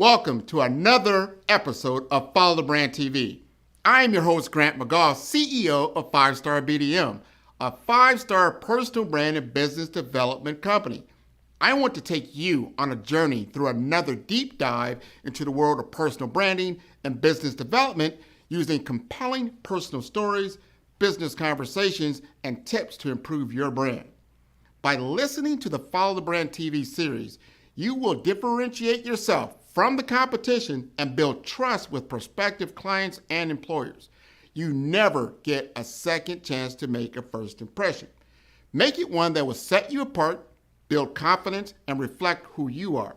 Welcome to another episode of Follow the Brand TV. I am your host, Grant McGaugh, CEO of 5-Star BDM, a 5-star personal brand and business development company. I want to take you on a journey through another deep dive into the world of personal branding and business development using compelling personal stories, business conversations, and tips to improve your brand. By listening to the Follow the Brand TV series, you will differentiate yourself from the competition and build trust with prospective clients and employers. You never get a second chance to make a first impression. Make it one that will set you apart, build confidence, and reflect who you are.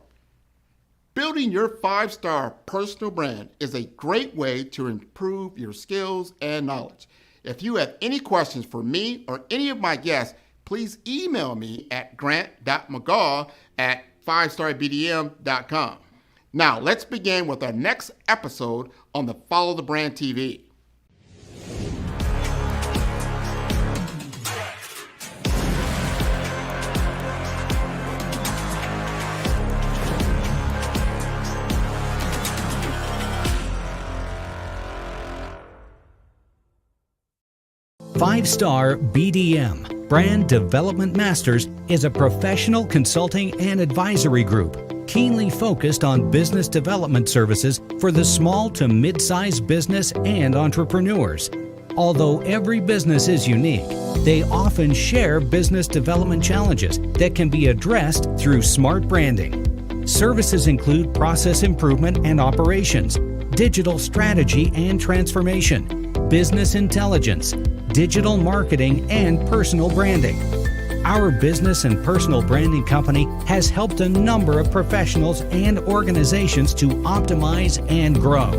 Building your 5-star personal brand is a great way to improve your skills and knowledge. If you have any questions for me or any of my guests, please email me at grant.mcgaugh@5starbdm.com. Now, let's begin with our next episode on the Follow the Brand TV. Five-Star BDM, Brand Development Masters, is a professional consulting and advisory group keenly focused on business development services for the small to mid-sized business and entrepreneurs. Although every business is unique, they often share business development challenges that can be addressed through smart branding. Services include process improvement and operations, digital strategy and transformation, business intelligence, digital marketing, and personal branding. Our business and personal branding company has helped a number of professionals and organizations to optimize and grow.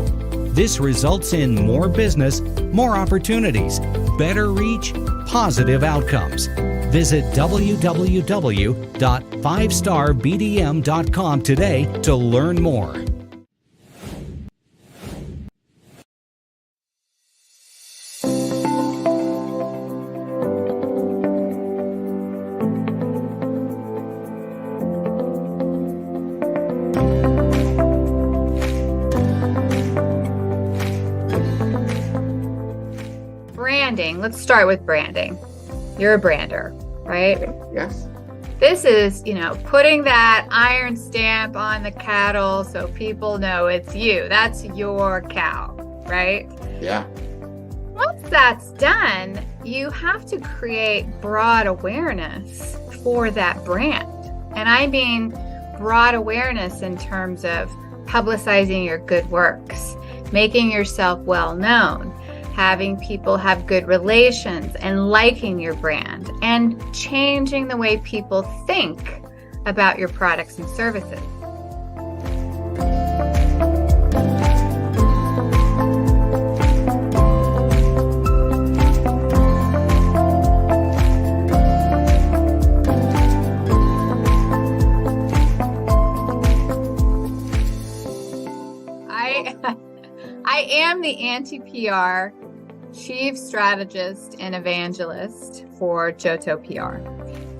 This results in more business, more opportunities, better reach, positive outcomes. Visit www.5starbdm.com today to learn more. Let's start with branding. You're a brander, right? Yes. This is, putting that iron stamp on the cattle so people know it's you. That's your cow, right? Yeah. Once that's done, you have to create broad awareness for that brand. And I mean broad awareness in terms of publicizing your good works, making yourself well known, having people have good relations and liking your brand, and changing the way people think about your products and services. I am the anti-PR Chief Strategist and Evangelist for Joto PR.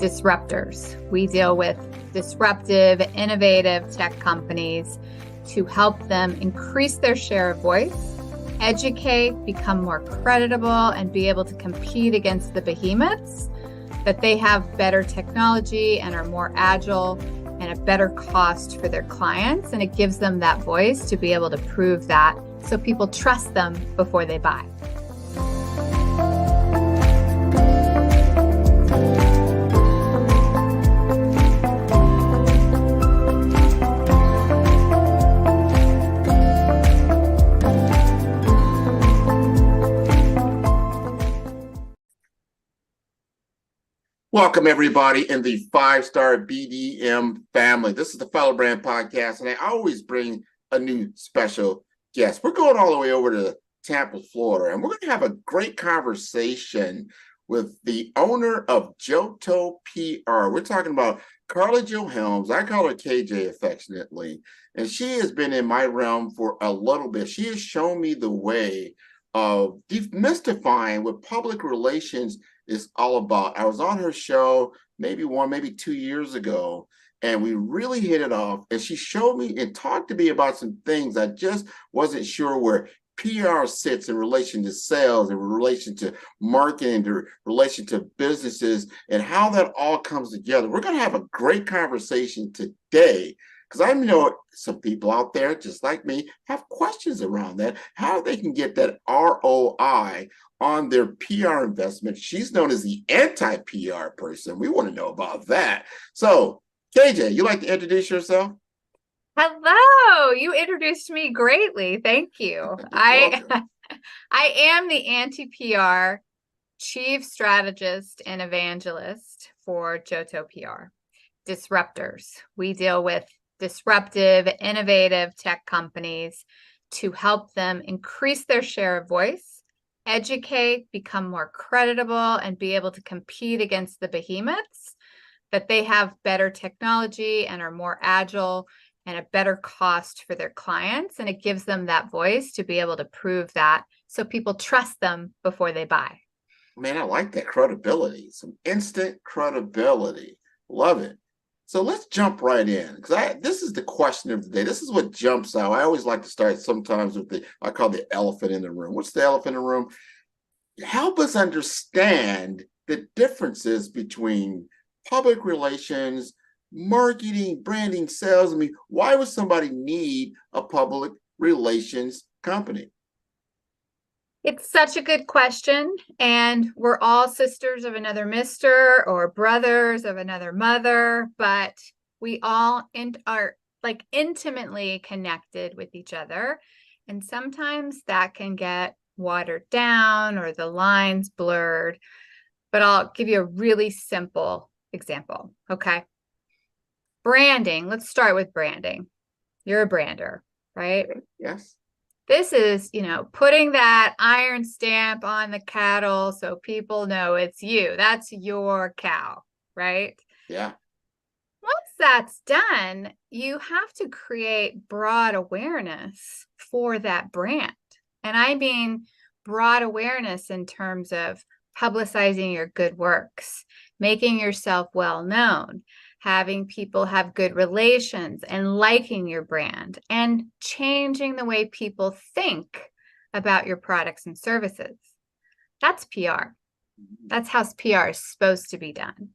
Disruptors. We deal with disruptive, innovative tech companies to help them increase their share of voice, educate, become more creditable, and be able to compete against the behemoths, that they have better technology and are more agile and a better cost for their clients. And it gives them that voice to be able to prove that so people trust them before they buy. Welcome, everybody, in the 5-Star BDM family. This is the Follow Brand Podcast, and I always bring a new special guest. We're going all the way over to Tampa, Florida, and we're going to have a great conversation with the owner of Joto PR. We're talking about Karla Jo Helms. I call her KJ affectionately, and she has been in my realm for a little bit. She has shown me the way of demystifying what public relations is all about. I was on her show maybe 2 years ago, and we really hit it off. And she showed me and talked to me about some things I just wasn't sure where PR sits in relation to sales, in relation to marketing, in relation to businesses, and how that all comes together. We're going to have a great conversation today because I know some people out there, just like me, have questions around that, how they can get that ROI on their PR investment. She's known as the anti-PR person. We want to know about that. So, KJ, you like to introduce yourself? Hello, you introduced me greatly. Thank you. I am the anti-PR chief strategist and evangelist for Joto PR. Disruptors. We deal with disruptive, innovative tech companies to help them increase their share of voice, educate, become more creditable, and be able to compete against the behemoths, that they have better technology and are more agile and a better cost for their clients. And it gives them that voice to be able to prove that so people trust them before they buy. Man, I like that credibility, some instant credibility. Love it. So let's jump right in, because this is the question of the day. This is what jumps out. I always like to start sometimes with I call the elephant in the room. What's the elephant in the room? Help us understand the differences between public relations, marketing, branding, sales. I mean, why would somebody need a public relations company? It's such a good question. And we're all sisters of another mister or brothers of another mother, but we all are like intimately connected with each other. And sometimes that can get watered down or the lines blurred. But I'll give you a really simple example. Okay. Branding. Let's start with branding. You're a brander, right? Yes. This is, putting that iron stamp on the cattle so people know it's you. That's your cow, right? Yeah. Once that's done, you have to create broad awareness for that brand. And I mean broad awareness in terms of publicizing your good works, making yourself well known, having people have good relations and liking your brand, and changing the way people think about your products and services. That's PR. That's how PR is supposed to be done.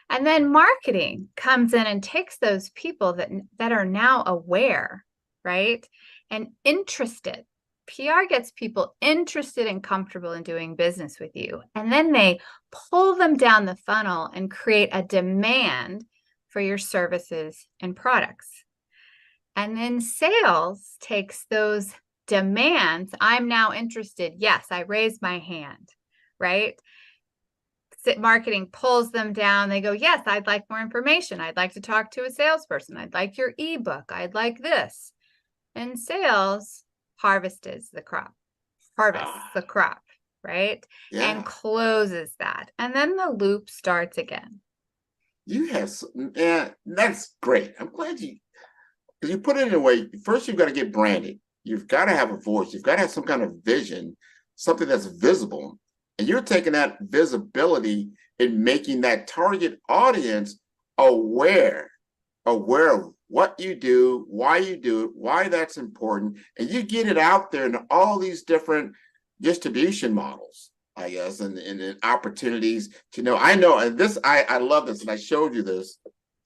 And then marketing comes in and takes those people that are now aware, right? And interested. PR gets people interested and comfortable in doing business with you. And then they pull them down the funnel and create a demand for your services and products. And then sales takes those demands. I'm now interested. Yes, I raised my hand, right? Marketing pulls them down. They go, yes, I'd like more information. I'd like to talk to a salesperson. I'd like your ebook. I'd like this. And sales harvests the crop, right? Yeah. And closes that. And then the loop starts again. That's great. I'm glad because you put it in a way. First, you've got to get branded. You've got to have a voice. You've got to have some kind of vision, something that's visible. And you're taking that visibility and making that target audience aware of what you do, why you do it, why that's important. And you get it out there in all these different distribution models, I guess, and opportunities to know. I know, and I love this, and I showed you this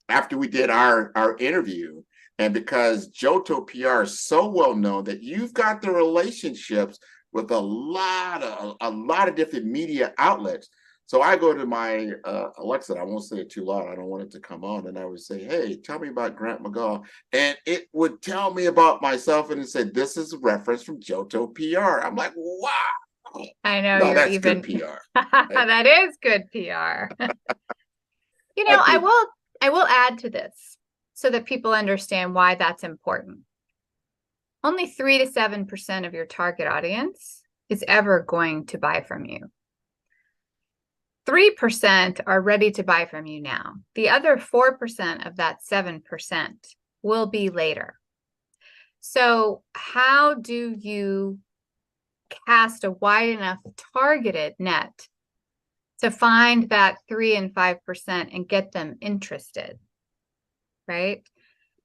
after we did our interview. And because Joto PR is so well known that you've got the relationships with a lot of different media outlets. So I go to my Alexa, I won't say it too loud, I don't want it to come on, and I would say, hey, tell me about Grant McGaugh. And it would tell me about myself, and it said, this is a reference from Joto PR. I'm like, wow. I know, no, that's good PR. That is good PR. I will add to this so that people understand why that's important. Only 3 to 7% of your target audience is ever going to buy from you. 3% are ready to buy from you now. The other 4% of that 7% will be later. So how do you cast a wide enough targeted net to find that 3 and 5% and get them interested? right?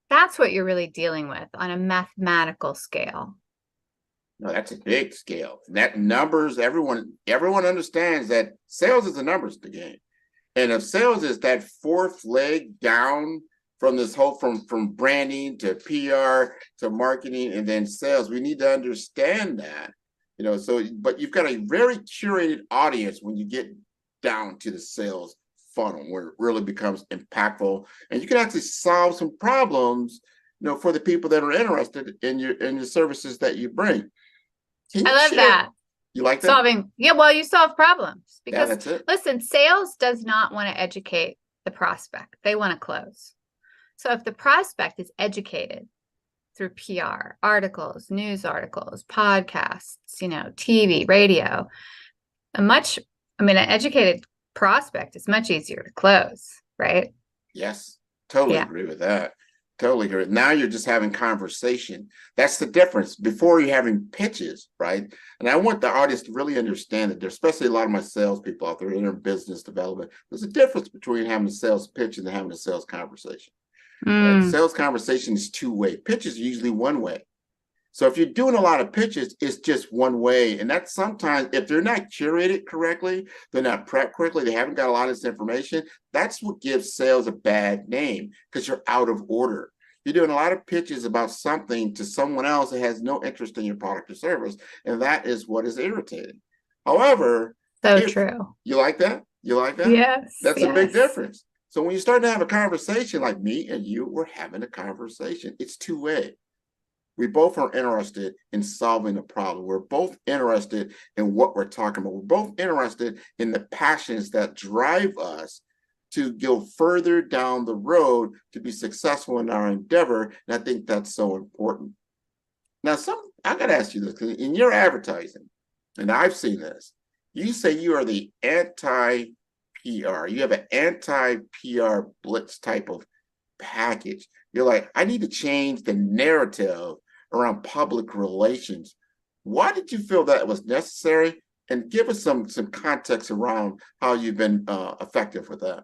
That's what you're really dealing with on a mathematical scale. No, that's a big scale. That numbers, everyone understands that sales is a numbers game. And if sales is that fourth leg down from this whole from branding to PR to marketing and then sales, we need to understand that. So but you've got a very curated audience when you get down to the sales funnel where it really becomes impactful, and you can actually solve some problems, for the people that are interested in your services that you bring. I love that. You like that? Solving, well, you solve problems because that's it. Listen, sales does not want to educate the prospect. They want to close. So if the prospect is educated through PR, articles, news articles, podcasts, TV, radio, an educated prospect is much easier to close, right? Yes, totally agree with that. Totally agree. Now you're just having conversation. That's the difference. Before you're having pitches, right? And I want the audience to really understand that, especially a lot of my salespeople out there in their business development, there's a difference between having a sales pitch and having a sales conversation. Right? Sales conversation is two-way. Pitches are usually one way. So if you're doing a lot of pitches, it's just one way. And that's sometimes, if they're not curated correctly, they're not prepped correctly, they haven't got a lot of this information, that's what gives sales a bad name, because you're out of order. You're doing a lot of pitches about something to someone else that has no interest in your product or service, and that is what is irritating. However, true. You like that? You like that? Yes. That's a big difference. So when you start to have a conversation like me and you, we're having a conversation. It's two-way. We both are interested in solving a problem. We're both interested in what we're talking about. We're both interested in the passions that drive us to go further down the road to be successful in our endeavor. And I think that's so important. Now, I got to ask you this, because in your advertising, and I've seen this, you say you are the anti-PR. You have an anti-PR blitz type of package. You're like, I need to change the narrative around public relations. Why did you feel that was necessary? And give us some context around how you've been effective with that.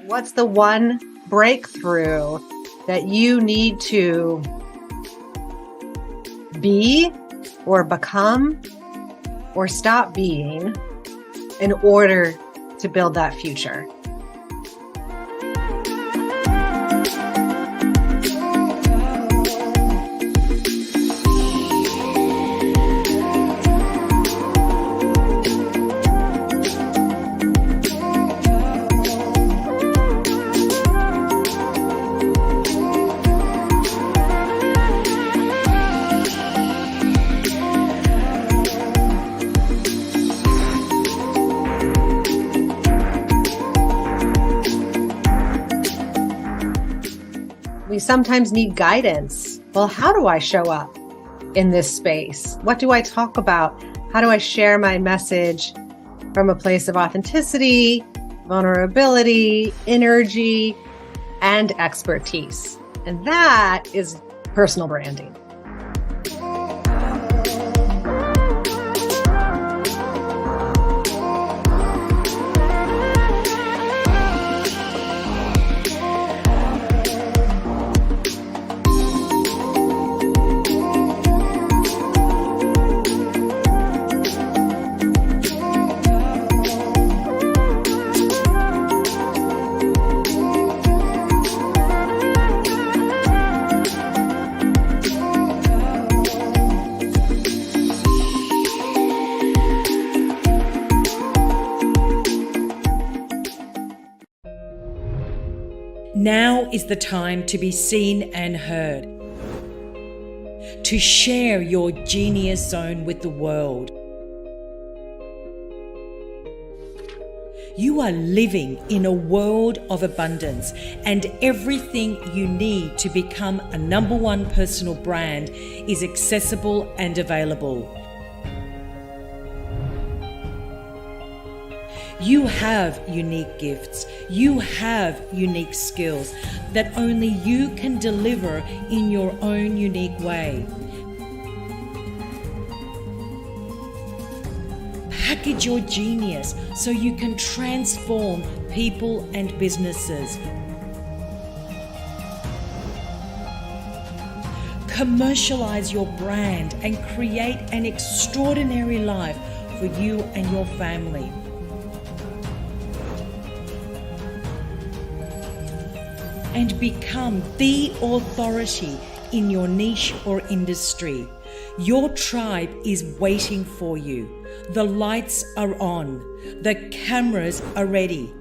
What's the one breakthrough that you need to be or become or stop being in order to build that future? We sometimes need guidance. Well, how do I show up in this space? What do I talk about? How do I share my message from a place of authenticity, vulnerability, energy, and expertise? And that is personal branding. Now is the time to be seen and heard, to share your genius zone with the world. You are living in a world of abundance, and everything you need to become a #1 personal brand is accessible and available. You have unique gifts. You have unique skills that only you can deliver in your own unique way. Package your genius so you can transform people and businesses. Commercialize your brand and create an extraordinary life for you and your family. And become the authority in your niche or industry. Your tribe is waiting for you. The lights are on. The cameras are ready.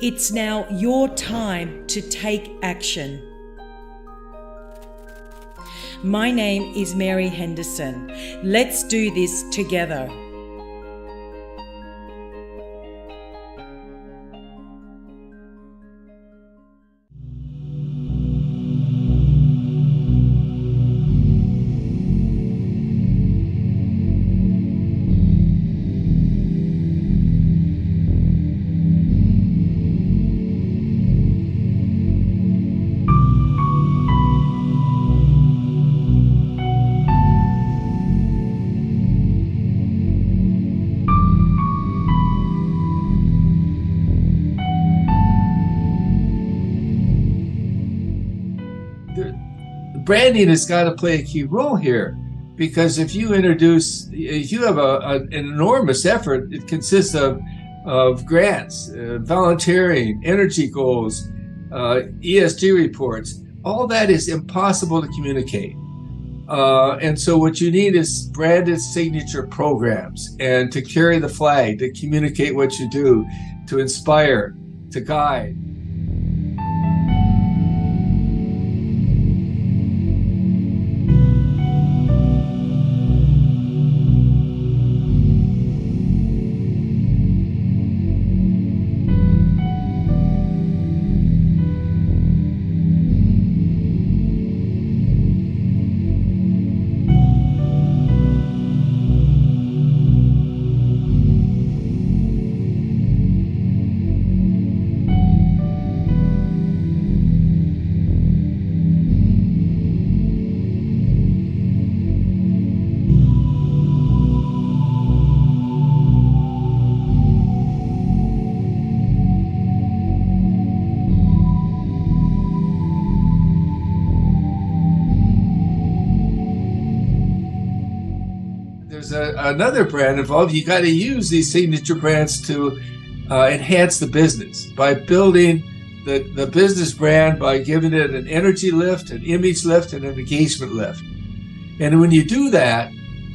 It's now your time to take action. My name is Mary Henderson. Let's do this together. Branding has got to play a key role here, because if you have an enormous effort, it consists of grants, volunteering, energy goals, ESG reports. All that is impossible to communicate. And so what you need is branded signature programs, and to carry the flag, to communicate what you do, to inspire, to guide. Another brand involved. You got to use these signature brands to enhance the business by building the business brand, by giving it an energy lift, an image lift, and an engagement lift. And when you do that,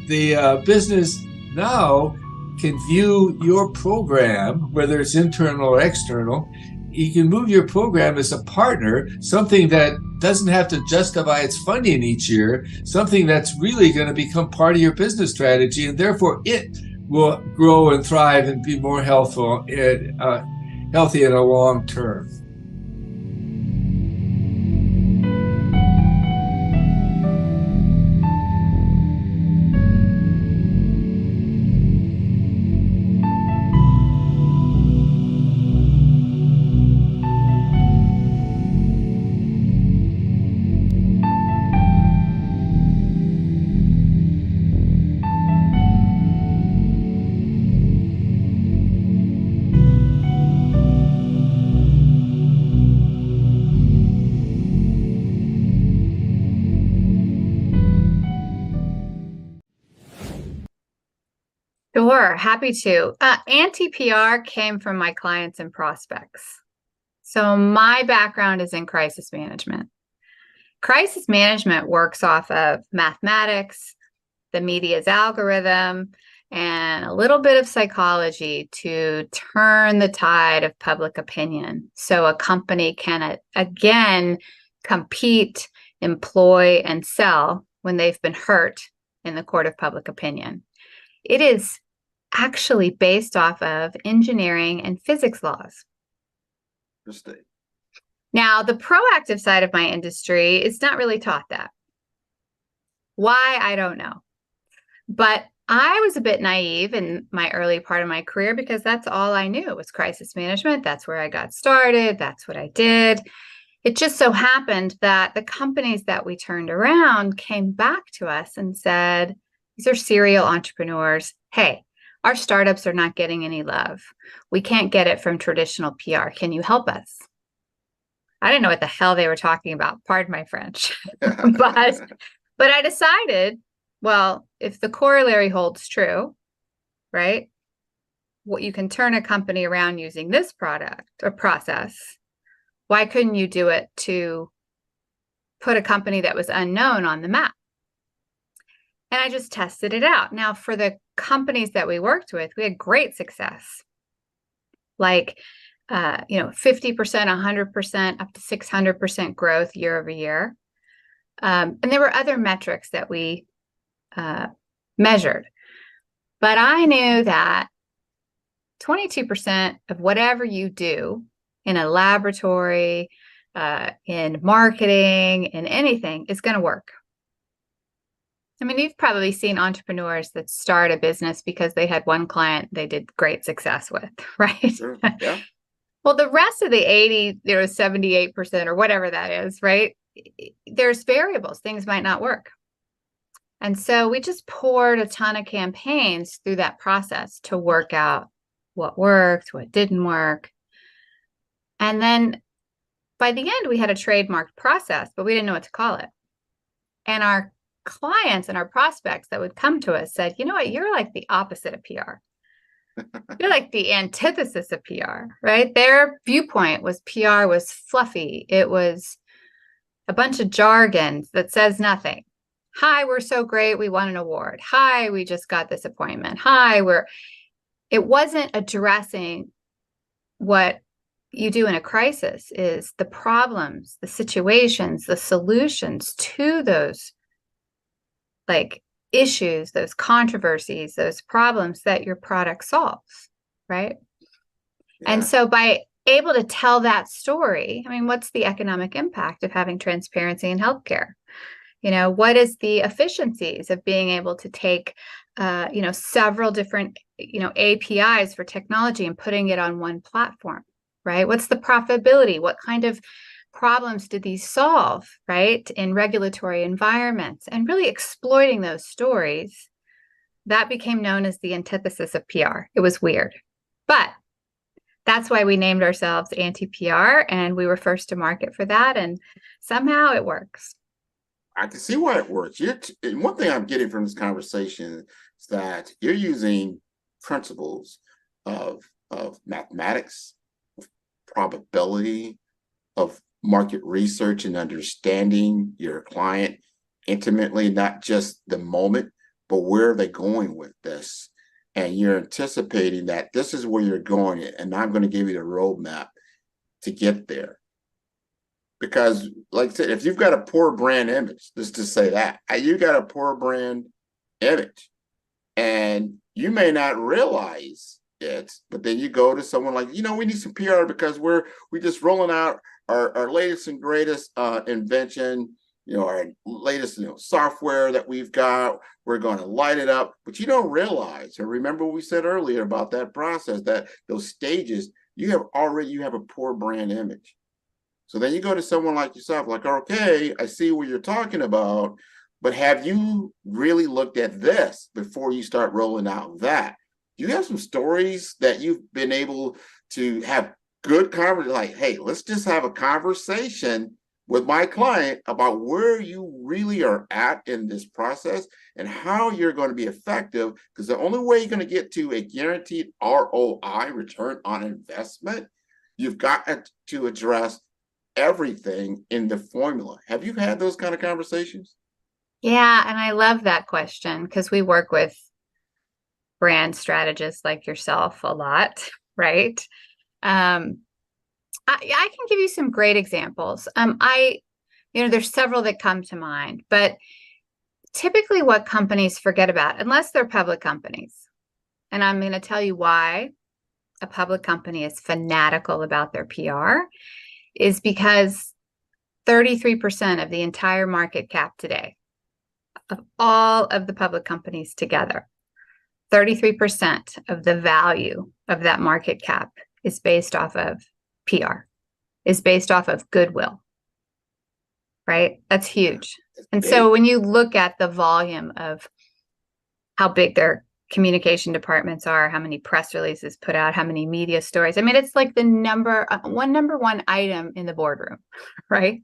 the business now can view your program, whether it's internal or external. You can move your program as a partner, something that doesn't have to justify its funding each year, something that's really going to become part of your business strategy, and therefore it will grow and thrive and be more healthy in a long term. Sure, happy to. Anti-PR came from my clients and prospects. So my background is in crisis management. Crisis management works off of mathematics, the media's algorithm, and a little bit of psychology to turn the tide of public opinion so a company can again compete, employ, and sell when they've been hurt in the court of public opinion. It is actually based off of engineering and physics laws. Interesting. Now, the proactive side of my industry is not really taught that. Why, I don't know. But I was a bit naive in my early part of my career because that's all I knew was crisis management. That's where I got started. That's what I did. It just so happened that the companies that we turned around came back to us and said, these are serial entrepreneurs. Hey, our startups are not getting any love. We can't get it from traditional PR. Can you help us? I didn't know what the hell they were talking about. Pardon my French. But I decided, well, if the corollary holds true, right? What you can turn a company around using this product or process. Why couldn't you do it to put a company that was unknown on the map? And I just tested it out. Now, for the companies that we worked with, we had great success. Like, 50%, 100%, up to 600% growth year over year. And there were other metrics that we measured. But I knew that 22% of whatever you do in a laboratory, in marketing, in anything is going to work. I mean, you've probably seen entrepreneurs that start a business because they had one client they did great success with, right? Sure. Yeah. Well, the rest of the 80, 78% or whatever that is, right? There's variables. Things might not work. And so we just poured a ton of campaigns through that process to work out what worked, what didn't work. And then by the end, we had a trademarked process, but we didn't know what to call it. And our clients and our prospects that would come to us said, you know what, you're like the opposite of PR. You're like the antithesis of PR, right? Their viewpoint was PR was fluffy. It was a bunch of jargon that says nothing. Hi, we're so great. We won an award. Hi, we just got this appointment. Hi, it wasn't addressing what you do in a crisis is the problems, the situations, the solutions to those like issues, those controversies, those problems that your product solves, right? Yeah. And so by able to tell that story, I mean, what's the economic impact of having transparency in healthcare? What is the efficiencies of being able to take, several different, APIs for technology and putting it on one platform, right? What's the profitability? What kind of problems did these solve, right, in regulatory environments? And really exploiting those stories, that became known as the antithesis of PR. It was weird, but that's why we named ourselves Anti-PR, and we were first to market for that, and somehow it works. I can see why it works. And one thing I'm getting from this conversation is that you're using principles of mathematics, of probability, of market research and understanding your client intimately, not just the moment, but where are they going with this? And you're anticipating that this is where you're going, and I'm going to give you the roadmap to get there. Because, like I said, if you've got a poor brand image, let's just say that, you got a poor brand image, and you may not realize it, but then you go to someone like, we need some PR because we're just rolling out our latest and greatest invention, our latest software that we've got. We're going to light it up, but you don't realize, or remember what we said earlier about that process, that those stages, you have a poor brand image. So then you go to someone like yourself, like, okay, I see what you're talking about, but have you really looked at this before you start rolling out that? Do you have some stories that you've been able to have good conversation, like, hey, let's just have a conversation with my client about where you really are at in this process and how you're going to be effective? Because the only way you're going to get to a guaranteed ROI, return on investment, you've got to address everything in the formula. Have you had those kind of conversations? Yeah, and I love that question because we work with brand strategists like yourself a lot, right? I can give you some great examples. There's several that come to mind, but typically what companies forget about, unless they're public companies, and I'm going to tell you why a public company is fanatical about their PR, is because 33% of the entire market cap today, of all of the public companies together, 33% of the value of that market cap is based off of PR, is based off of goodwill, right? That's huge. And so when you look at the volume of how big their communication departments are, how many press releases put out, how many media stories, I mean, it's like the number one item in the boardroom, right?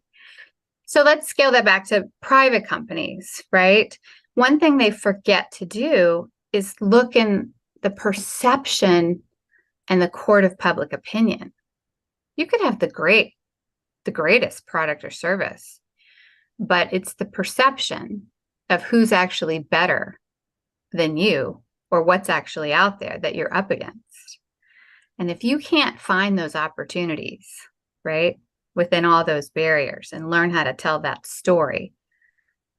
So let's scale that back to private companies, right? One thing they forget to do is look in the perception and the court of public opinion. You could have the greatest product or service, but it's the perception of who's actually better than you or what's actually out there that you're up against. And if you can't find those opportunities, right, within all those barriers and learn how to tell that story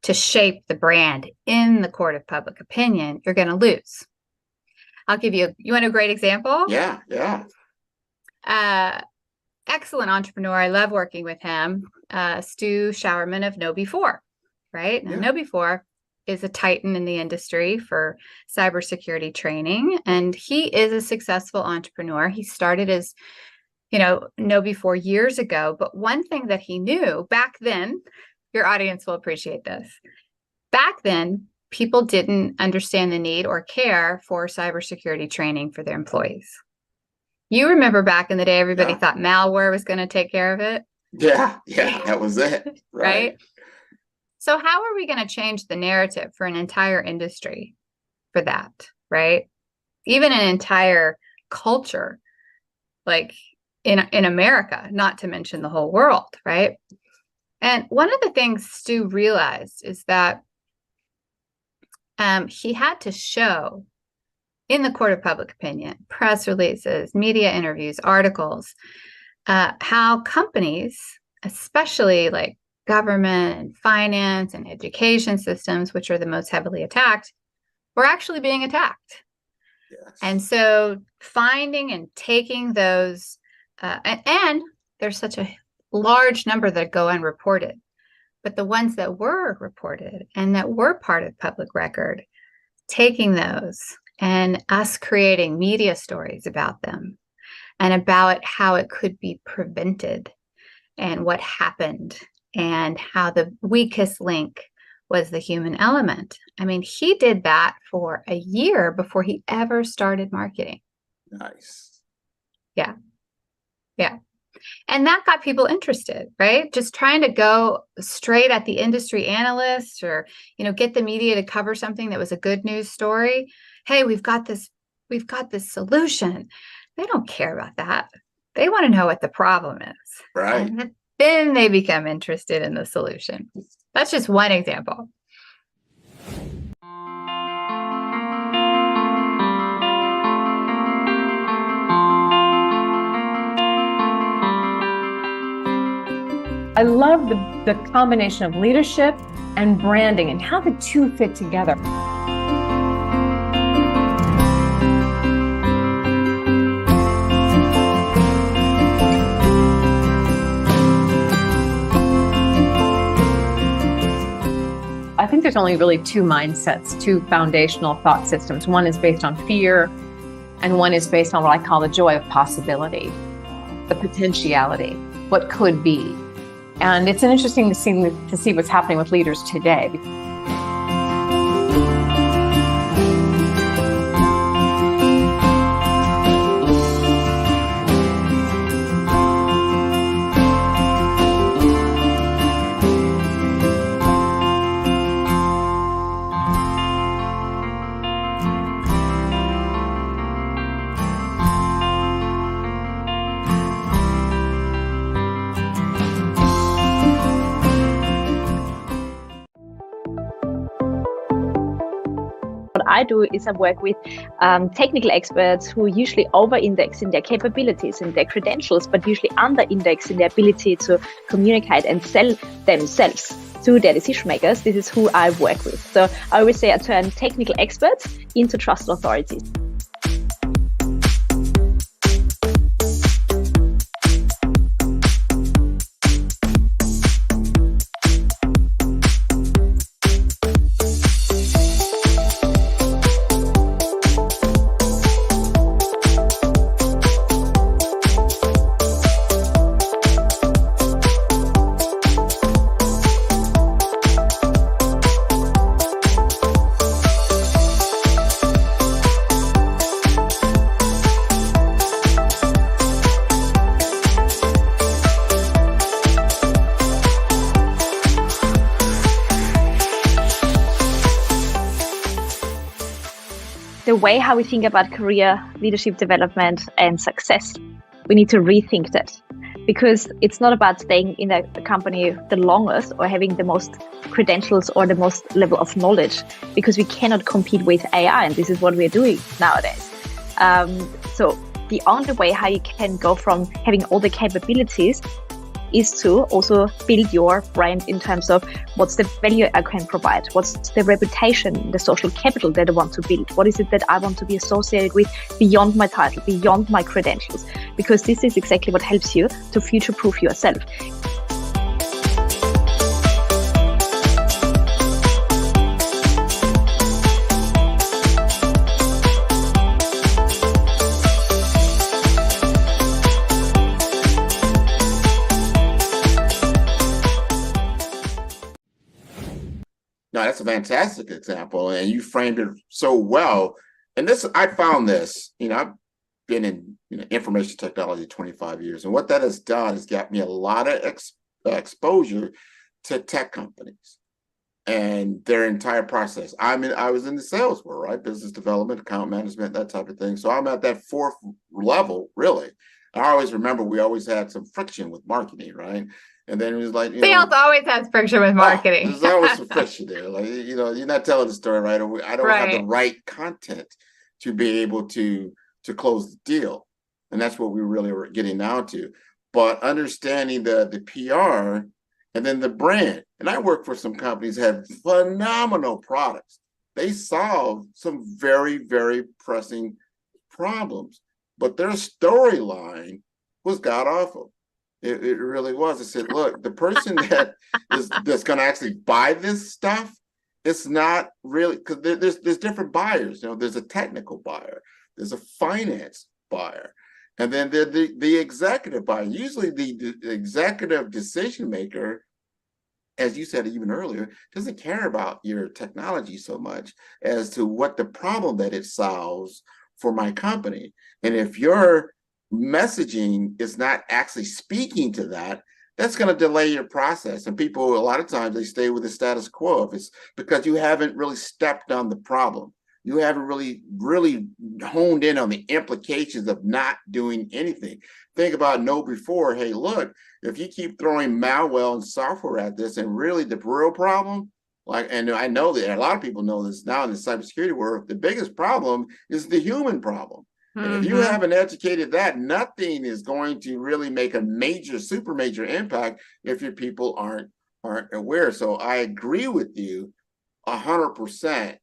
to shape the brand in the court of public opinion, you're going to lose. I'll give you want a great example? Yeah. Excellent entrepreneur. I love working with him. Stu Showerman of KnowBe4, right? Now, KnowBe4 is a titan in the industry for cybersecurity training, and he is a successful entrepreneur. He started as, KnowBe4 years ago, but one thing that he knew back then, your audience will appreciate this. Back then, people didn't understand the need or care for cybersecurity training for their employees. You remember back in the day, everybody thought malware was going to take care of it. Yeah, that was it. Right? So how are we going to change the narrative for an entire industry for that, right? Even an entire culture, like in America, not to mention the whole world, right? And one of the things Stu realized is that he had to show in the court of public opinion, press releases, media interviews, articles, how companies, especially like government and finance and education systems, which are the most heavily attacked, were actually being attacked. Yes. And so finding and taking those, and there's such a large number that go unreported, but the ones that were reported and that were part of public record, taking those and us creating media stories about them and about how it could be prevented and what happened and how the weakest link was the human element. I mean, he did that for a year before he ever started marketing. Nice. Yeah. And that got people interested, right? Just trying to go straight at the industry analysts or, get the media to cover something that was a good news story. Hey, we've got this solution. They don't care about that. They want to know what the problem is. Right. And then they become interested in the solution. That's just one example. I love the combination of leadership and branding and how the two fit together. I think there's only really two mindsets, two foundational thought systems. One is based on fear, and one is based on what I call the joy of possibility, the potentiality, what could be. And it's interesting to see what's happening with leaders today. What I do is I work with technical experts who usually over-index in their capabilities and their credentials, but usually under-index in their ability to communicate and sell themselves to their decision makers. This is who I work with. So I always say I turn technical experts into trusted authorities. the way how we think about career, leadership development, and success, we need to rethink that, because it's not about staying in a company the longest or having the most credentials or the most level of knowledge, because we cannot compete with AI, and this is what we're doing nowadays. So the only way how you can go from having all the capabilities is to also build your brand in terms of what's the value I can provide, what's the reputation, the social capital that I want to build, what is it that I want to be associated with beyond my title, beyond my credentials, because this is exactly what helps you to future-proof yourself. No, that's a fantastic example, and you framed it so well. And this, I found this, I've been in information technology 25 years, and what that has done is got me a lot of exposure to tech companies and their entire process. I was in the sales world, right? Business development, account management, that type of thing. So I'm at that fourth level, really. I always remember we always had some friction with marketing, right? And then it was like, sales always has friction with marketing. There's always some friction there. Like, you're not telling the story right, or I don't have the right content to be able to close the deal. And that's what we really were getting down to. But understanding the PR and then the brand. And I work for some companies that have phenomenal products. They solve some very, very pressing problems, but their storyline was god awful. It really was. I said, look, the person that's going to actually buy this stuff, it's not really, because there's different buyers. There's a technical buyer, there's a finance buyer, and then the executive buyer. Usually the executive decision maker, as you said even earlier, doesn't care about your technology so much as to what the problem that it solves for my company. And if your messaging is not actually speaking to that, that's going to delay your process. And people, a lot of times, they stay with the status quo. If it's because you haven't really stepped on the problem, you haven't really honed in on the implications of not doing anything. Think about know before. Hey, look, if you keep throwing malware and software at this, and really the real problem, and I know that a lot of people know this now in the cybersecurity world, the biggest problem is the human problem. And if you haven't educated that, nothing is going to really make a super major impact if your people aren't aware. So I agree with you 100%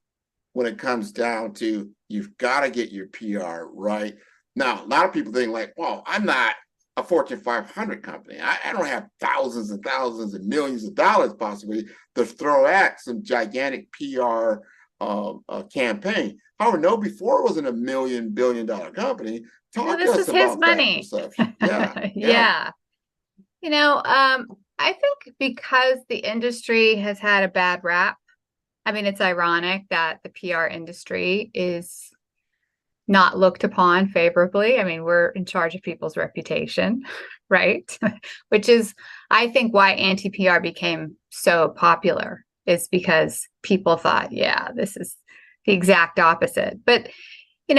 when it comes down to you've got to get your PR right. Now, a lot of people think like, well, I'm not a Fortune 500 company. I don't have thousands and thousands and millions of dollars possibly to throw at some gigantic PR campaign. However, no, before it wasn't $1 billion company. Talk to us about that perception. Yeah. I think because the industry has had a bad rap. I mean, it's ironic that the PR industry is not looked upon favorably. I mean, we're in charge of people's reputation, right? Which is, I think, why anti-PR became so popular, is because people thought, yeah, this is the exact opposite. But, you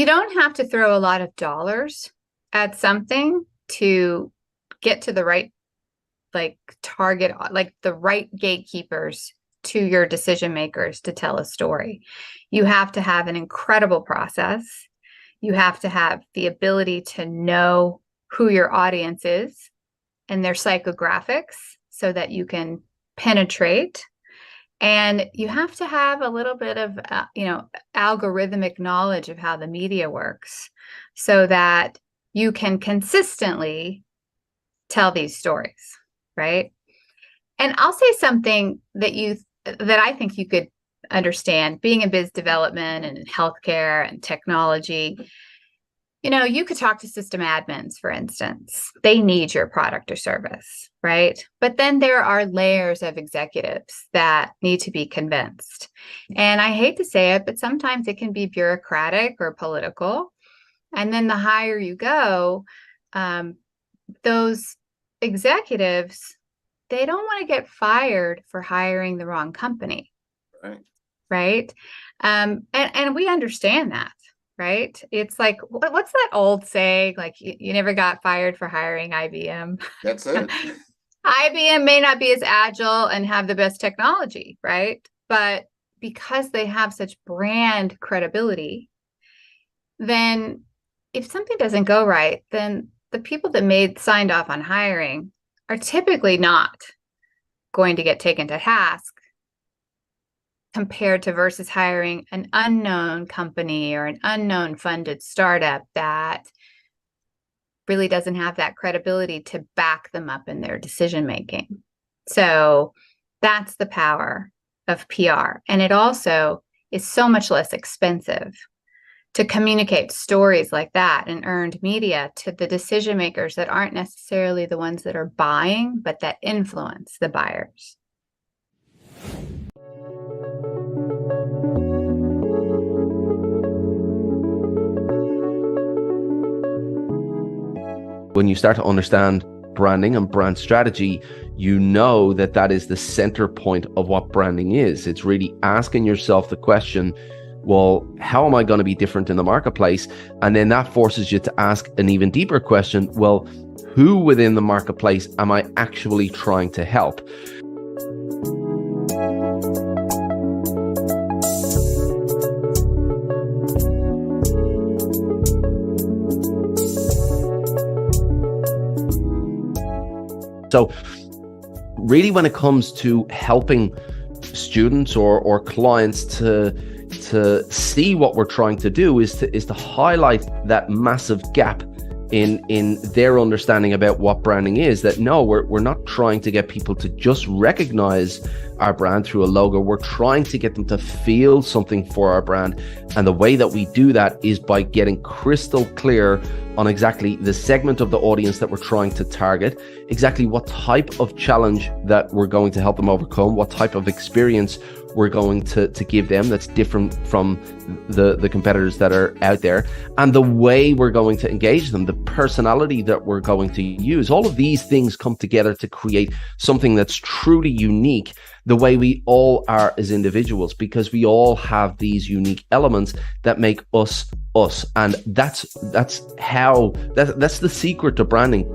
don't have to throw a lot of dollars at something to get to the right, target, the right gatekeepers to your decision makers to tell a story. You have to have an incredible process. You have to have the ability to know who your audience is and their psychographics so that you can penetrate. And you have to have a little bit of, algorithmic knowledge of how the media works so that you can consistently tell these stories, right? And I'll say something that I think you could understand, being in biz development and in healthcare and technology. You could talk to system admins, for instance. They need your product or service, right? But then there are layers of executives that need to be convinced. And I hate to say it, but sometimes it can be bureaucratic or political. And then the higher you go, those executives, they don't want to get fired for hiring the wrong company. Right. right? And we understand that, right? It's like, what's that old saying? Like, you never got fired for hiring IBM. That's it. IBM may not be as agile and have the best technology, right? But because they have such brand credibility, then if something doesn't go right, then the people that signed off on hiring are typically not going to get taken to task compared to versus hiring an unknown company or an unknown funded startup that really doesn't have that credibility to back them up in their decision making. So that's the power of PR. And it also is so much less expensive to communicate stories like that and earned media to the decision makers that aren't necessarily the ones that are buying, but that influence the buyers. When you start to understand branding and brand strategy, you know that that is the center point of what branding is. It's really asking yourself the question, well, how am I going to be different in the marketplace? And then that forces you to ask an even deeper question. Well, who within the marketplace am I actually trying to help? So really, when it comes to helping students or clients to see what we're trying to do is to highlight that massive gap in their understanding about what branding is. That no, we're not trying to get people to just recognize our brand through a logo. We're trying to get them to feel something for our brand. And the way that we do that is by getting crystal clear on exactly the segment of the audience that we're trying to target, exactly what type of challenge that we're going to help them overcome, what type of experience we're going to give them that's different from the competitors that are out there, and the way we're going to engage them, the personality that we're going to use. All of these things come together to create something that's truly unique, the way we all are as individuals, because we all have these unique elements that make us us. And that's the secret to branding.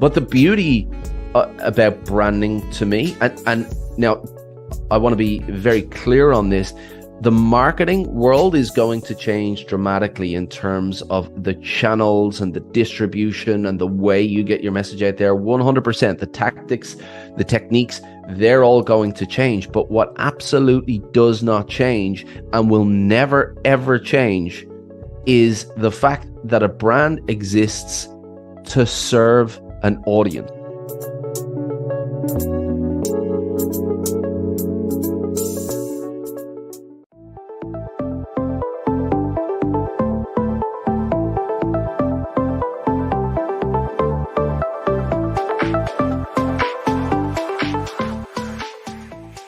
But the beauty about branding to me, and now I want to be very clear on this, the marketing world is going to change dramatically in terms of the channels and the distribution and the way you get your message out there. 100%. The tactics, the techniques, they're all going to change. But what absolutely does not change and will never, ever change is the fact that a brand exists to serve an audience.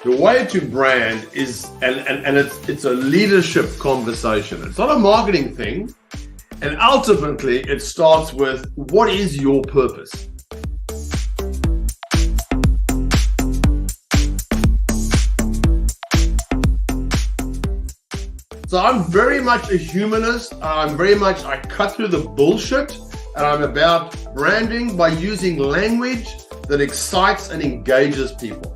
The way to brand is, and it's a leadership conversation. It's not a marketing thing. And ultimately, it starts with, what is your purpose? So I'm very much a humanist. I cut through the bullshit, and I'm about branding by using language that excites and engages people.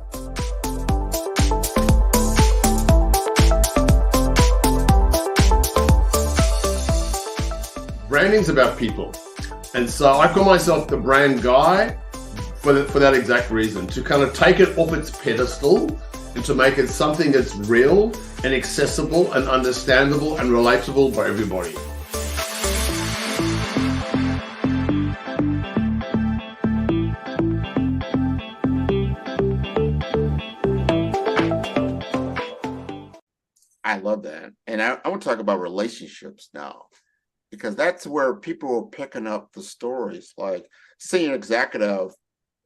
Branding's about people. And so I call myself the brand guy for that exact reason, to kind of take it off its pedestal and to make it something that's real and accessible and understandable and relatable by everybody. want to talk about relationships now, because that's where people are picking up the stories. Like, senior executive,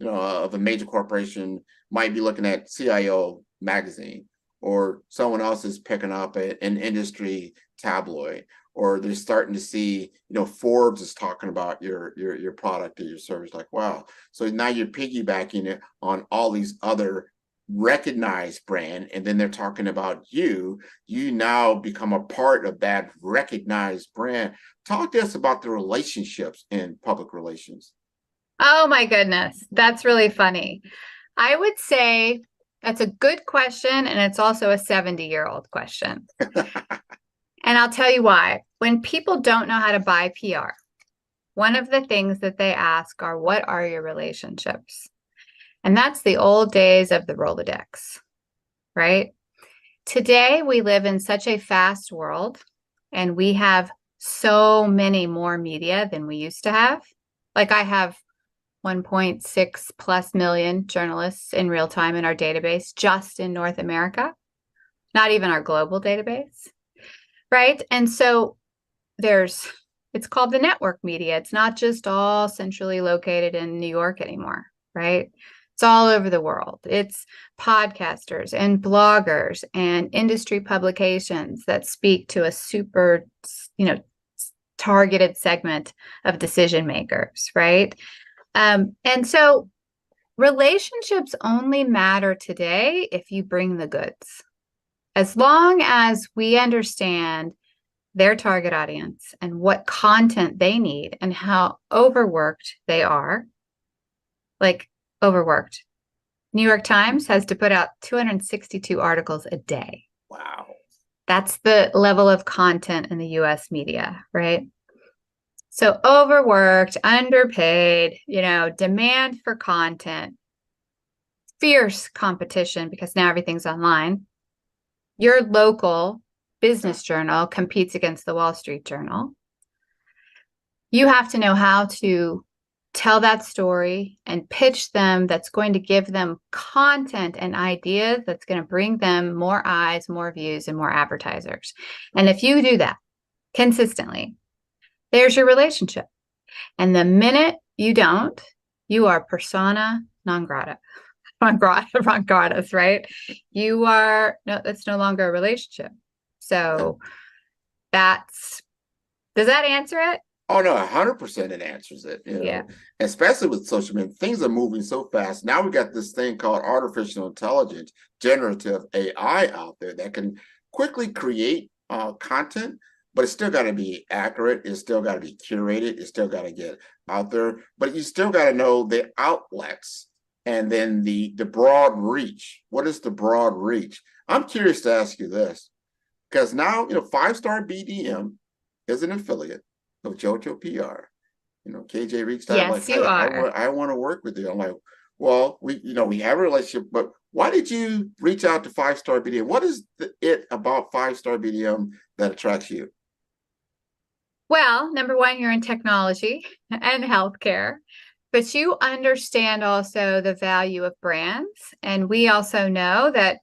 of a major corporation might be looking at CIO magazine, or someone else is picking up an industry tabloid, or they're starting to see, Forbes is talking about your product or your service. Like, wow. So now you're piggybacking it on all these other recognized brand, and then they're talking about you now become a part of that recognized brand. Talk to us about the relationships in public relations. Oh my goodness, that's really funny. I would say that's a good question, and it's also a 70-year-old question. And I'll tell you why. When people don't know how to buy PR, one of the things that they ask are, what are your relationships? And that's the old days of the Rolodex, right? Today, we live in such a fast world, and we have so many more media than we used to have. Like, I have 1.6 plus million journalists in real time in our database, just in North America, not even our global database, right? And so it's called the network media. It's not just all centrally located in New York anymore, right? It's all over the world. It's podcasters and bloggers and industry publications that speak to a super, targeted segment of decision makers, right? And so relationships only matter today if you bring the goods. As long as we understand their target audience and what content they need and how overworked they are, like overworked. New York Times has to put out 262 articles a day. Wow. That's the level of content in the US media, right? So overworked, underpaid, demand for content, fierce competition because now everything's online. Your local business journal competes against the Wall Street Journal. You have to know how to tell that story and pitch them that's going to give them content and ideas that's going to bring them more eyes, more views, and more advertisers. And if you do that consistently, there's your relationship. And the minute you don't, you are persona non grata. Non gratis, right? That's no longer a relationship. So does that answer it? Oh no, 100% it answers it. Yeah. Especially with social media, things are moving so fast. Now we got this thing called artificial intelligence, generative AI out there that can quickly create content, but it's still got to be accurate. It's still got to be curated. It's still got to get out there. But you still got to know the outlets and then the broad reach. What is the broad reach? I'm curious to ask you this, because now 5-Star BDM is an affiliate of Joto PR. KJ reached out, yes, like, you are. I want to work with you. I'm like, well, we have a relationship, but why did you reach out to 5-Star BDM? What is it about 5-Star BDM that attracts you? Well, number one, you're in technology and healthcare, but you understand also the value of brands. And we also know that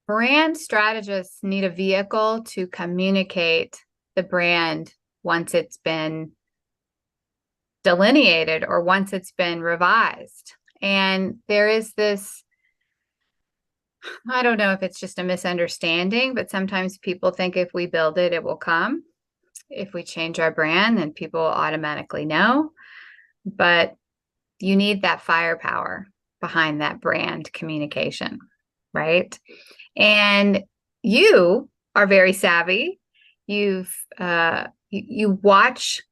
brand strategists need a vehicle to communicate the brand once it's been delineated or once it's been revised. And there is this, I don't know if it's just a misunderstanding, but sometimes people think if we build it, it will come. If we change our brand, then people automatically know. But you need that firepower behind that brand communication, right? And you are very savvy. You watch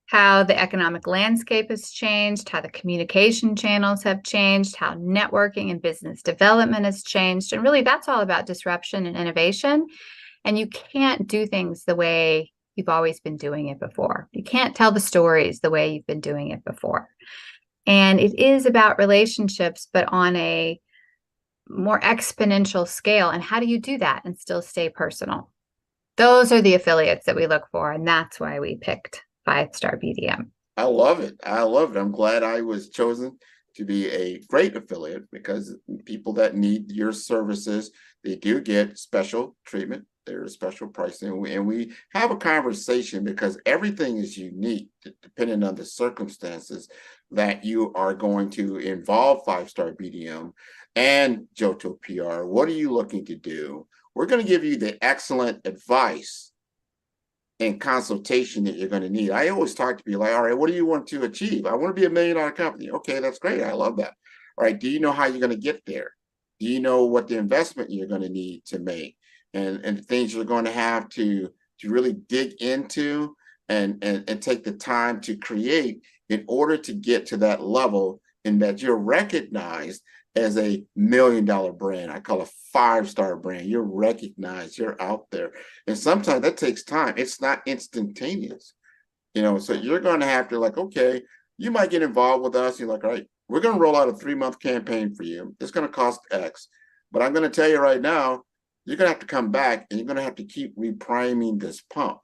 how the economic landscape has changed, how the communication channels have changed, how networking and business development has changed. And really, that's all about disruption and innovation. And you can't do things the way you've always been doing it before. You can't tell the stories the way you've been doing it before. And it is about relationships, but on a more exponential scale. And how do you do that and still stay personal? Those are the affiliates that we look for. And that's why we picked 5-Star BDM. I love it. I'm glad I was chosen to be a great affiliate, because people that need your services, they do get special treatment. There's special pricing, and we have a conversation because everything is unique depending on the circumstances that you are going to involve 5-star BDM and Joto PR. What are you looking to do? We're going to give you the excellent advice and consultation that you're going to need. I always talk to people like, all right, what do you want to achieve? I want to be $1 million company. Okay, that's great. I love that. All right, do you know how you're going to get there? Do you know what the investment you're going to need to make and the things you're going to have to really dig into and take the time to create in order to get to that level and that you're recognized as a $1 million brand. I call a 5-star brand. You're recognized, you're out there. And sometimes that takes time. It's not instantaneous, so you're going to have to like, okay, you might get involved with us. You're like, all right, we're going to roll out a 3-month campaign for you. It's going to cost X, but I'm going to tell you right now, you're going to have to come back and you're going to have to keep repriming this pump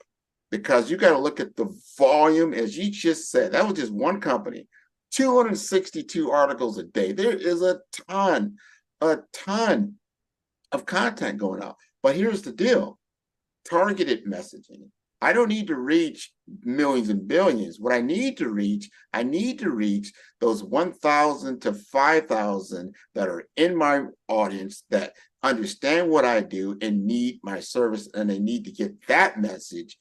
because you got to look at the volume, as you just said. That was just one company. 262 articles a day. There is a ton of content going out. But here's the deal. Targeted messaging. I don't need to reach millions and billions. What I need to reach those 1,000 to 5,000 that are in my audience that understand what I do and need my service, and they need to get that message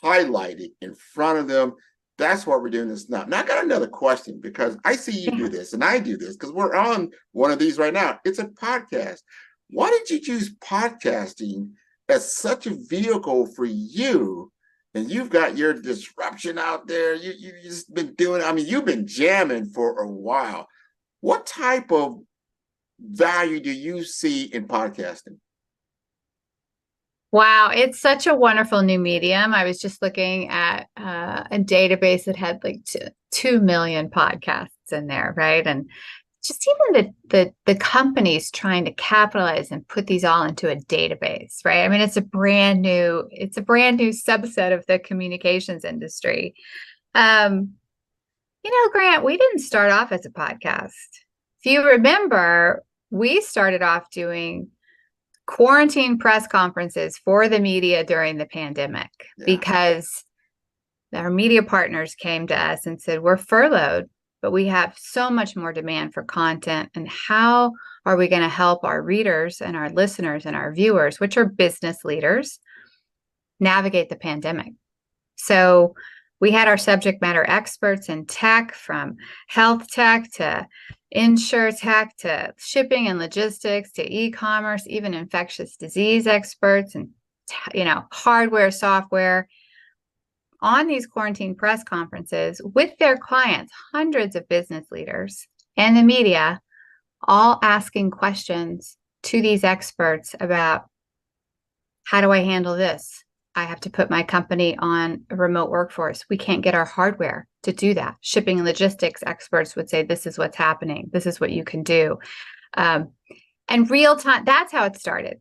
highlighted in front of them. That's why we're doing this now. Now I got another question because I see you do this and I do this because we're on one of these right now. It's a podcast. Why did you choose podcasting as such a vehicle for you? And you've got your disruption out there. You've just been doing, you've been jamming for a while. What type of value do you see in podcasting? Wow, it's such a wonderful new medium. I was just looking at a database that had like 2 million podcasts in there, right? And just even the companies trying to capitalize and put these all into a database, right? It's a brand new subset of the communications industry. Grant, we didn't start off as a podcast. If you remember, we started off doing quarantine press conferences for the media during the pandemic because our media partners came to us and said, we're furloughed, but we have so much more demand for content. And how are we going to help our readers and our listeners and our viewers, which are business leaders, navigate the pandemic? So we had our subject matter experts in tech, from health tech to insure tech to shipping and logistics to e-commerce, even infectious disease experts and, hardware, software, on these quarantine press conferences with their clients, hundreds of business leaders and the media, all asking questions to these experts about, how do I handle this? I have to put my company on a remote workforce. We can't get our hardware to do that. Shipping and logistics experts would say, this is what's happening. This is what you can do. And real time, that's how it started.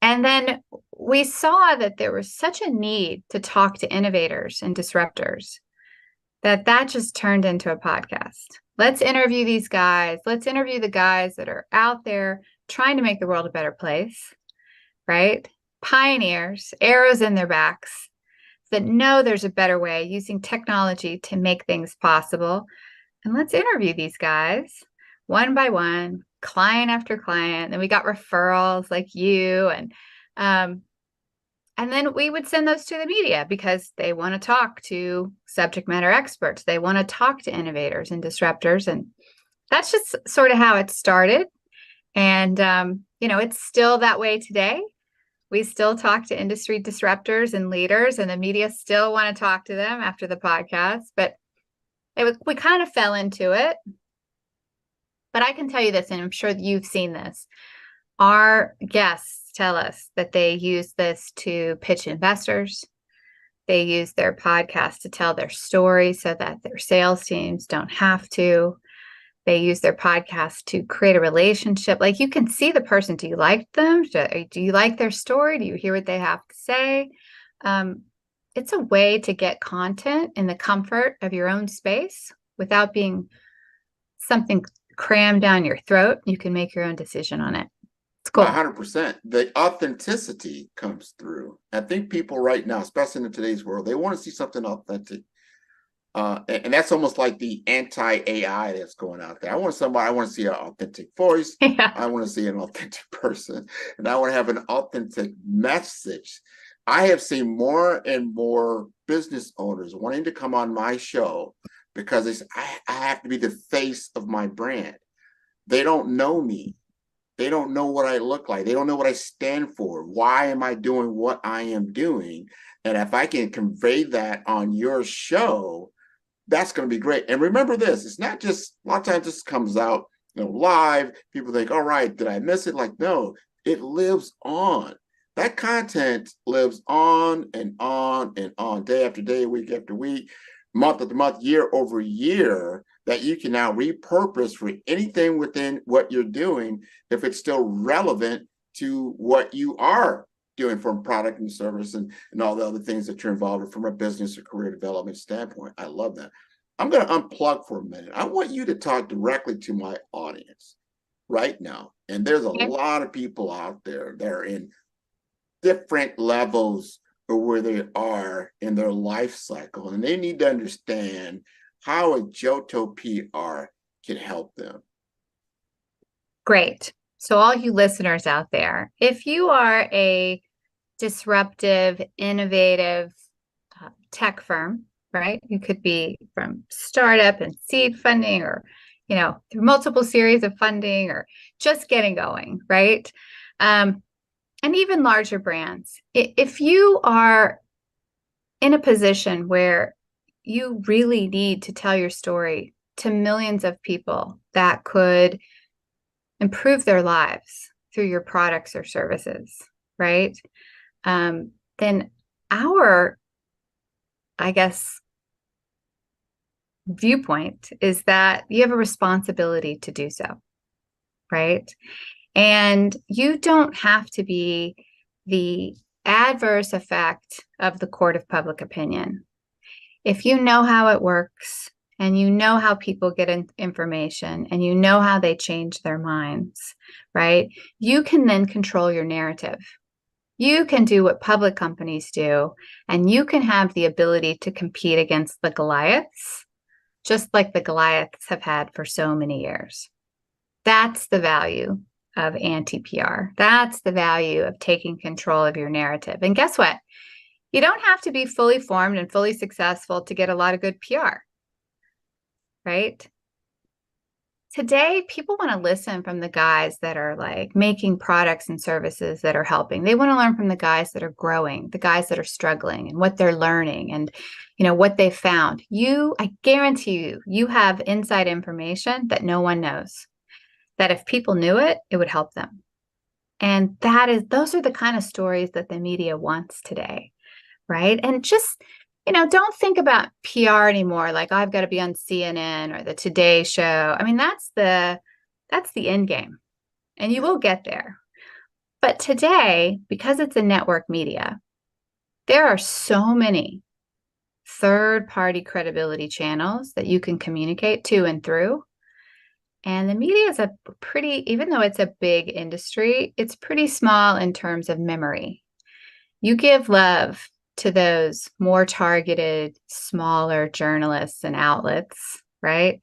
And then we saw that there was such a need to talk to innovators and disruptors that just turned into a podcast. Let's interview these guys. Let's interview the guys that are out there trying to make the world a better place, right? Pioneers, arrows in their backs, that know there's a better way using technology to make things possible. And let's interview these guys one by one, client after client. Then we got referrals like you, and then we would send those to the media because they want to talk to subject matter experts. They want to talk to innovators and disruptors. And that's just sort of how it started. And, it's still that way today. We still talk to industry disruptors and leaders, and the media still want to talk to them after the podcast. But we kind of fell into it. But I can tell you this, and I'm sure you've seen this. Our guests tell us that they use this to pitch investors. They use their podcast to tell their story so that their sales teams don't have to. They use their podcast to create a relationship. Like, you can see the person. Do you like them? Do you like their story? Do you hear what they have to say? It's a way to get content in the comfort of your own space without being something crammed down your throat. You can make your own decision on it. It's cool. 100%. The authenticity comes through. I think people right now, especially in today's world, they want to see something authentic. And that's almost like the anti-AI that's going out there. I want to see an authentic voice. Yeah. I want to see an authentic person. And I want to have an authentic message. I have seen more and more business owners wanting to come on my show because they say, I have to be the face of my brand. They don't know me. They don't know what I look like. They don't know what I stand for. Why am I doing what I am doing? And if I can convey that on your show, that's going to be great. And remember this, it's not just, a lot of times this comes out, live. People think, all right, did I miss it? Like, no, it lives on. That content lives on and on and on, day after day, week after week, month after month, year over year, that you can now repurpose for anything within what you're doing if it's still relevant to what you are doing from product and service and all the other things that you're involved in from a business or career development standpoint. I love that. I'm going to unplug for a minute. I want you to talk directly to my audience right now. And there's a lot of people out there that are in different levels of where they are in their life cycle, and they need to understand how a Joto PR can help them. Great. So all you listeners out there, if you are a disruptive, innovative tech firm, right? You could be from startup and seed funding or, through multiple series of funding or just getting going, right? And even larger brands. If you are in a position where you really need to tell your story to millions of people that could improve their lives through your products or services, right? Then our, viewpoint is that you have a responsibility to do so, right? And you don't have to be the adverse effect of the court of public opinion. If you know how it works and you know how people get information and you know how they change their minds, right? You can then control your narrative. You can do what public companies do, and you can have the ability to compete against the Goliaths, just like the Goliaths have had for so many years. That's the value of anti-PR. That's the value of taking control of your narrative. And guess what? You don't have to be fully formed and fully successful to get a lot of good PR, right? Today, people want to listen from the guys that are like making products and services that are helping. They want to learn from the guys that are growing, the guys that are struggling and what they're learning and, what they found. I guarantee you have inside information that no one knows, that if people knew it, it would help them. And those are the kind of stories that the media wants today, right? And just, don't think about PR anymore. Like, I've got to be on CNN or the Today Show. I mean, that's the end game, and you will get there. But today, because it's a network media, there are so many third-party credibility channels that you can communicate to and through. And the media is even though it's a big industry, it's pretty small in terms of memory. You give love to those more targeted, smaller journalists and outlets, right?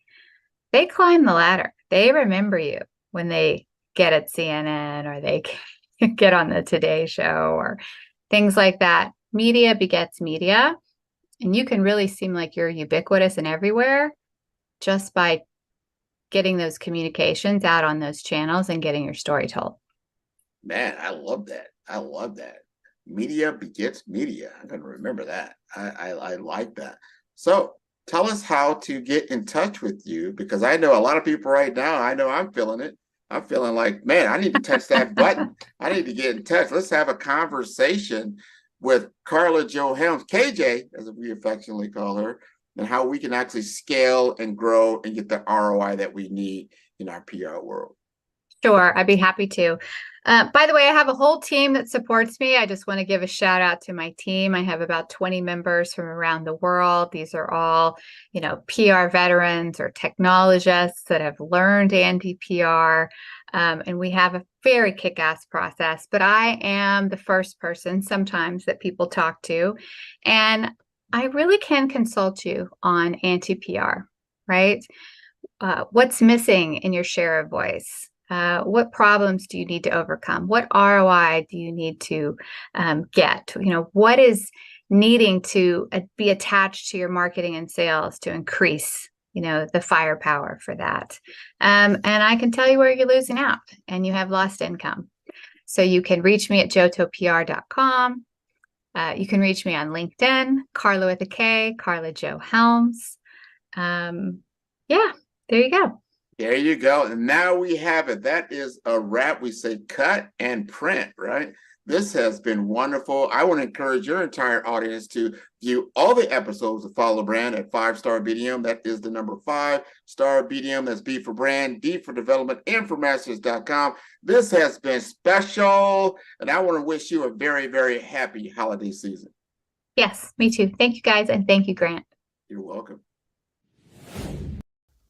They climb the ladder. They remember you when they get at CNN or they get on the Today Show or things like that. Media begets media, and you can really seem like you're ubiquitous and everywhere just by getting those communications out on those channels and getting your story told. Man, I love that. I love that. Media begets media. I'm going to remember that. I like that. So tell us how to get in touch with you, because I know a lot of people right now, I know I'm feeling it. I'm feeling like, man, I need to touch that button. I need to get in touch. Let's have a conversation with Karla Jo Helms, KJ, as we affectionately call her, and how we can actually scale and grow and get the ROI that we need in our PR world. Sure, I'd be happy to. By the way, I have a whole team that supports me. I just want to give a shout out to my team. I have about 20 members from around the world. These are all, PR veterans or technologists that have learned anti-PR. And we have a very kick-ass process, but I am the first person sometimes that people talk to. And I really can consult you on anti-PR, right? What's missing in your share of voice? What problems do you need to overcome? What ROI do you need to get? What is needing to be attached to your marketing and sales to increase, the firepower for that? And I can tell you where you're losing out and you have lost income. So you can reach me at jotopr.com. You can reach me on LinkedIn, Karla with a K, Karla Jo Helms. Yeah, there you go. There you go. And now we have it. That is a wrap. We say cut and print, right? This has been wonderful. I want to encourage your entire audience to view all the episodes of Follow the Brand at 5-Star BDM. That is the number 5-Star BDM. That's B for brand, D for development, M for masters.com. This has been special. And I want to wish you a very, very happy holiday season. Yes, me too. Thank you guys. And thank you, Grant. You're welcome.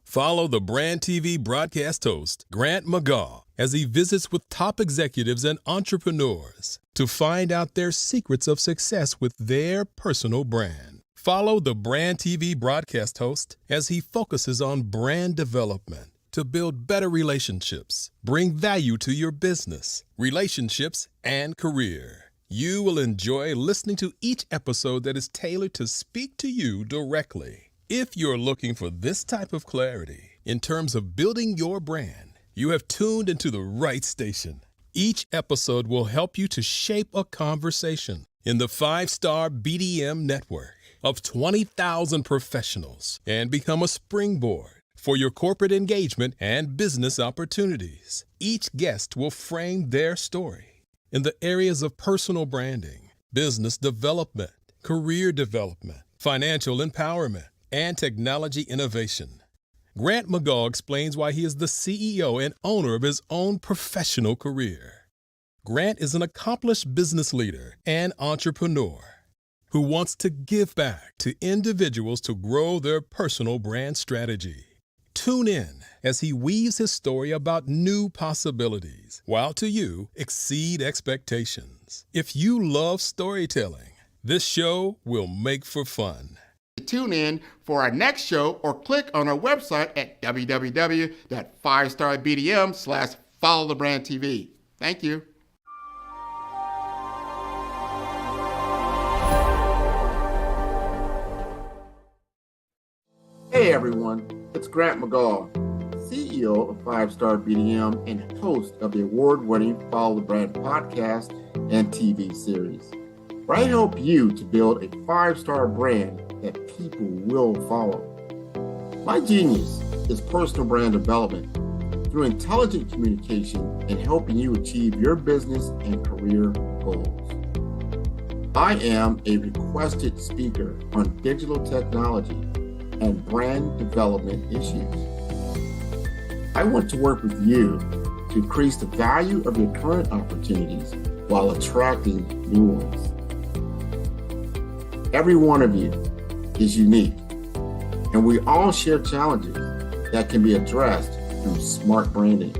Follow the Brand TV broadcast host, Grant McGaw, as he visits with top executives and entrepreneurs to find out their secrets of success with their personal brand. Follow the Brand TV broadcast host as he focuses on brand development to build better relationships, bring value to your business, relationships, and career. You will enjoy listening to each episode that is tailored to speak to you directly. If you're looking for this type of clarity in terms of building your brand, you have tuned into the right station. Each episode will help you to shape a conversation in the 5-Star BDM network of 20,000 professionals and become a springboard for your corporate engagement and business opportunities. Each guest will frame their story in the areas of personal branding, business development, career development, financial empowerment, and technology innovation. Grant McGaw explains why he is the CEO and owner of his own professional career. Grant is an accomplished business leader and entrepreneur who wants to give back to individuals to grow their personal brand strategy. Tune in as he weaves his story about new possibilities, while to you exceed expectations. If you love storytelling, this show will make for fun. Tune in for our next show or click on our website at www.5starbdm/followthebrandtv. Thank you. Hey everyone, it's Grant McGaw, CEO of 5-Star BDM and host of the award-winning Follow the Brand podcast and TV series, where I help you to build a 5-star brand that people will follow. My genius is personal brand development through intelligent communication and helping you achieve your business and career goals. I am a requested speaker on digital technology and brand development issues. I want to work with you to increase the value of your current opportunities while attracting new ones. Every one of you is unique, and we all share challenges that can be addressed through smart branding.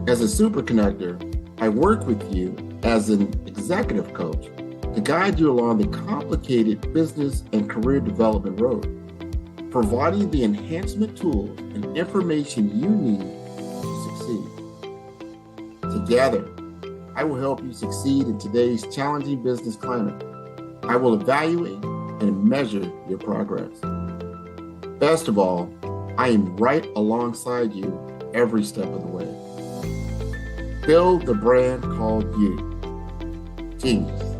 As a super connector, I work with you as an executive coach to guide you along the complicated business and career development road, providing the enhancement tools and information you need to succeed. Together, I will help you succeed in today's challenging business climate. I will evaluate and measure your progress. Best of all, I am right alongside you every step of the way. Build the brand called you. Genius.